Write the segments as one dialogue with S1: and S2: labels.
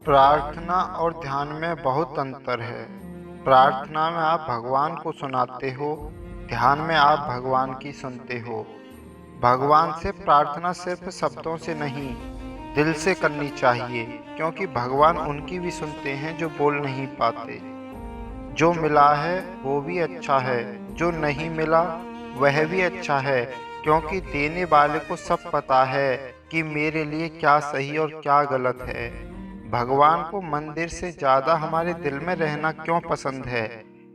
S1: प्रार्थना और ध्यान में बहुत अंतर है। प्रार्थना में आप भगवान को सुनाते हो, ध्यान में आप भगवान की सुनते हो। भगवान से प्रार्थना सिर्फ शब्दों से नहीं, दिल से करनी चाहिए, क्योंकि भगवान उनकी भी सुनते हैं जो बोल नहीं पाते। जो मिला है वो भी अच्छा है, जो नहीं मिला वह भी अच्छा है, क्योंकि देने वाले को सब पता है कि मेरे लिए क्या सही और क्या गलत है। भगवान को मंदिर से ज्यादा हमारे दिल में रहना क्यों पसंद है?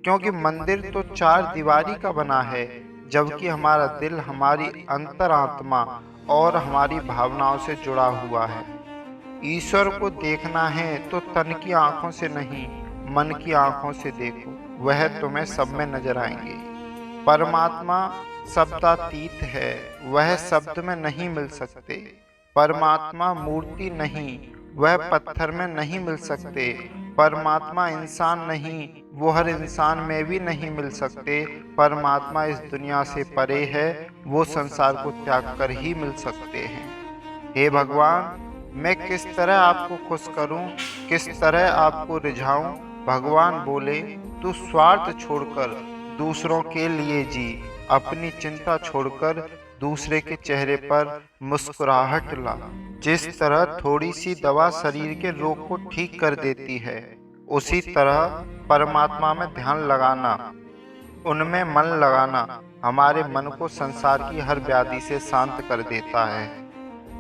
S1: क्योंकि मंदिर तो चार दीवारी का बना है, जबकि हमारा दिल हमारी अंतरात्मा और हमारी भावनाओं से जुड़ा हुआ है। ईश्वर को देखना है तो तन की आंखों से नहीं, मन की आंखों से देखो, वह तुम्हें सब में नजर आएंगे। परमात्मा शब्दातीत है, वह शब्द में नहीं मिल सकते। परमात्मा मूर्ति नहीं, वह पत्थर में नहीं मिल सकते। परमात्मा इंसान नहीं, वो हर इंसान में भी नहीं मिल सकते। परमात्मा इस दुनिया से परे है, वो संसार को त्याग कर ही मिल सकते हैं। हे भगवान, मैं किस तरह आपको खुश करूं, किस तरह आपको रिझाऊं? भगवान बोले, तू स्वार्थ छोड़कर दूसरों के लिए जी, अपनी चिंता छोड़कर दूसरे के चेहरे पर मुस्कुराहट ला। जिस तरह थोड़ी सी दवा शरीर के रोग को ठीक कर देती है, उसी तरह परमात्मा में ध्यान लगाना, उनमें मन लगाना हमारे मन को संसार की हर व्याधि से शांत कर देता है।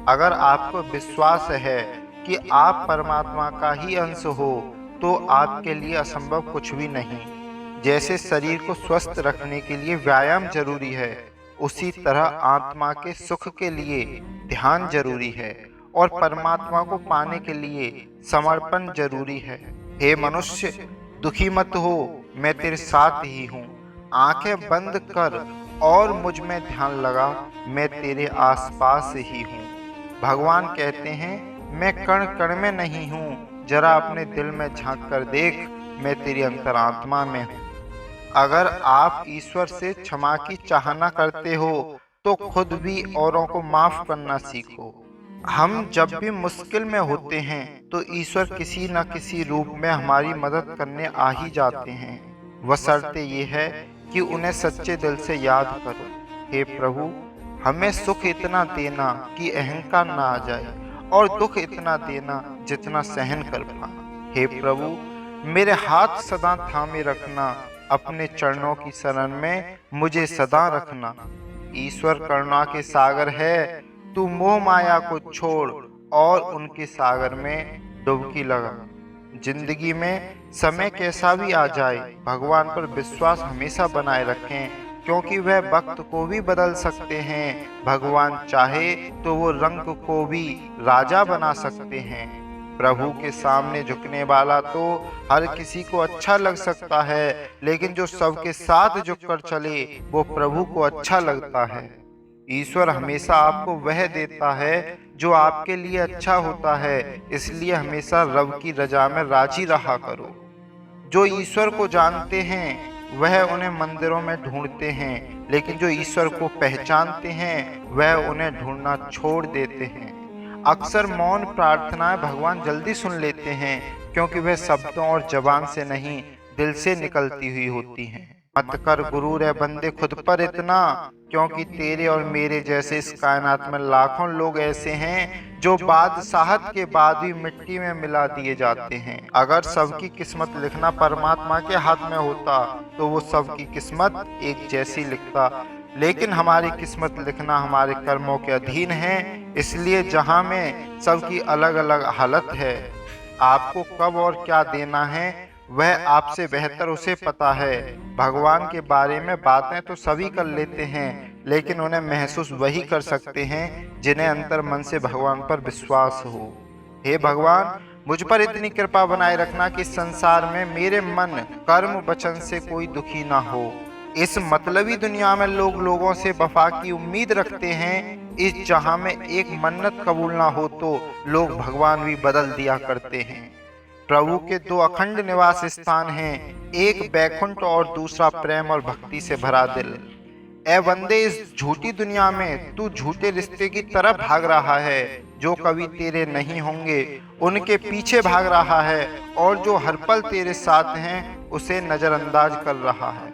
S1: अगर आपको विश्वास है कि आप परमात्मा का ही अंश हो, तो आपके लिए असंभव कुछ भी नहीं। जैसे शरीर को स्वस्थ रखने के लिए व्यायाम जरूरी है, उसी तरह आत्मा के सुख के लिए ध्यान जरूरी है, और परमात्मा को पाने के लिए समर्पण जरूरी है। हे मनुष्य, दुखी मत हो, मैं तेरे साथ ही हूँ। आंखें बंद कर और मुझ में ध्यान लगा, मैं तेरे आसपास ही हूँ। भगवान कहते हैं, मैं कण कण में नहीं हूँ, जरा अपने दिल में झांक कर देख, मैं तेरी अंतरात्मा में हूँ। अगर आप ईश्वर से क्षमा की चाहना करते हो, तो खुद भी औरों को माफ करना सीखो। हम जब भी मुश्किल में होते हैं, तो ईश्वर किसी न किसी रूप में हमारी मदद करने आ ही जाते हैं। बशर्ते ये है कि उन्हें सच्चे दिल से याद करो। हे प्रभु, हमें सुख इतना देना कि अहंकार ना आ जाए, और दुख इतना देना जितना सहन कर पाना। हे प्रभु, मेरे हाथ सदा थामे रखना, अपने चरणों की शरण में मुझे सदा रखना। ईश्वर करुणा के सागर है, तू मोह माया को छोड़ और उनके सागर में डुबकी लगा। जिंदगी में समय कैसा भी आ जाए, भगवान पर विश्वास हमेशा बनाए रखें, क्योंकि वह वक्त को भी बदल सकते हैं। भगवान चाहे तो वो रंग को भी राजा बना सकते हैं। प्रभु के सामने झुकने वाला तो हर किसी को अच्छा लग सकता है, लेकिन जो सबके साथ झुककर चले वो प्रभु को अच्छा लगता है। ईश्वर हमेशा आपको वह देता है जो आपके लिए अच्छा होता है, इसलिए हमेशा रब की रजा में राजी रहा करो। जो ईश्वर को जानते हैं वह उन्हें मंदिरों में ढूंढते हैं, लेकिन जो ईश्वर को पहचानते हैं वह उन्हें ढूंढना छोड़ देते हैं। अक्सर मौन प्रार्थनाएं भगवान जल्दी सुन लेते हैं, क्योंकि वह शब्दों और जबान से नहीं, दिल से निकलती हुई होती हैं। मत कर गुरूर है बंदे खुद पर इतना, क्योंकि तेरे और मेरे जैसे इस कायनात में लाखों लोग ऐसे हैं जो बादशाहत के बाद भी मिट्टी में मिला दिए जाते हैं। अगर सबकी किस्मत लिखना परमात्मा के हाथ में होता, तो वो सबकी किस्मत एक जैसी लिखता, लेकिन हमारी किस्मत लिखना हमारे कर्मों के अधीन है। इसलिए जहां में सबकी अलग अलग हालत है, आपको कब और क्या देना है वह आपसे बेहतर उसे पता है। भगवान के बारे में बातें तो सभी कर लेते हैं, लेकिन उन्हें महसूस वही कर सकते हैं जिन्हें अंतर मन से भगवान पर विश्वास हो। हे भगवान, मुझ पर इतनी कृपा बनाए रखना कि संसार में मेरे मन कर्म वचन से कोई दुखी ना हो। इस मतलबी दुनिया में लोग लोगों से वफा की उम्मीद रखते हैं। इस जहां में एक मन्नत कबूल ना हो तो लोग भगवान भी बदल दिया करते हैं। प्रभु के दो अखंड निवास स्थान हैं, एक बैकुंठ और दूसरा प्रेम और भक्ति से भरा दिल। ए बंदे, इस झूठी दुनिया में तू झूठे रिश्ते की तरफ भाग रहा है, जो कभी तेरे नहीं होंगे उनके पीछे भाग रहा है, और जो हर पल तेरे साथ हैं उसे नज़रअंदाज कर रहा है।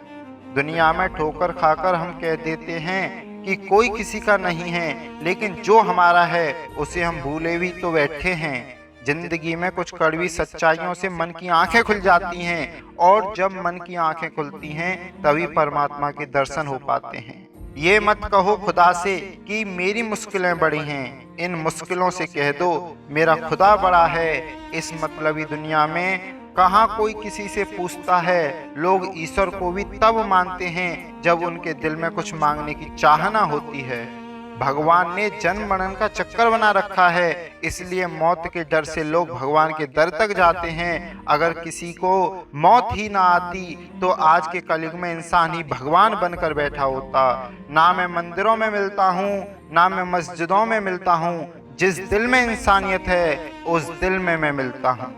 S1: दुनिया में ठोकर खाकर हम कह देते हैं कि कोई किसी का नहीं है, लेकिन जो हमारा है उसे हम भूले भी तो बैठे हैं। जिंदगी में कुछ कड़वी सच्चाइयों से मन की आंखें खुल जाती हैं, और जब मन की आंखें खुलती हैं तभी परमात्मा के दर्शन हो पाते हैं। ये मत कहो खुदा से कि मेरी मुश्किलें बड़ी हैं, इन मुश्किलों से कह दो मेरा खुदा बड़ा है। इस मतलबी दुनिया में कहाँ कोई किसी से पूछता है। लोग ईश्वर को भी तब मानते हैं जब उनके दिल में कुछ मांगने की चाहना होती है। भगवान ने जन्म मरण का चक्कर बना रखा है, इसलिए मौत के डर से लोग भगवान के दर तक जाते हैं। अगर किसी को मौत ही ना आती तो आज के कलयुग में इंसान ही भगवान बनकर बैठा होता। ना मैं मंदिरों में मिलता हूँ, ना मैं मस्जिदों में मिलता हूँ, जिस दिल में इंसानियत है उस दिल में मैं मिलता हूँ।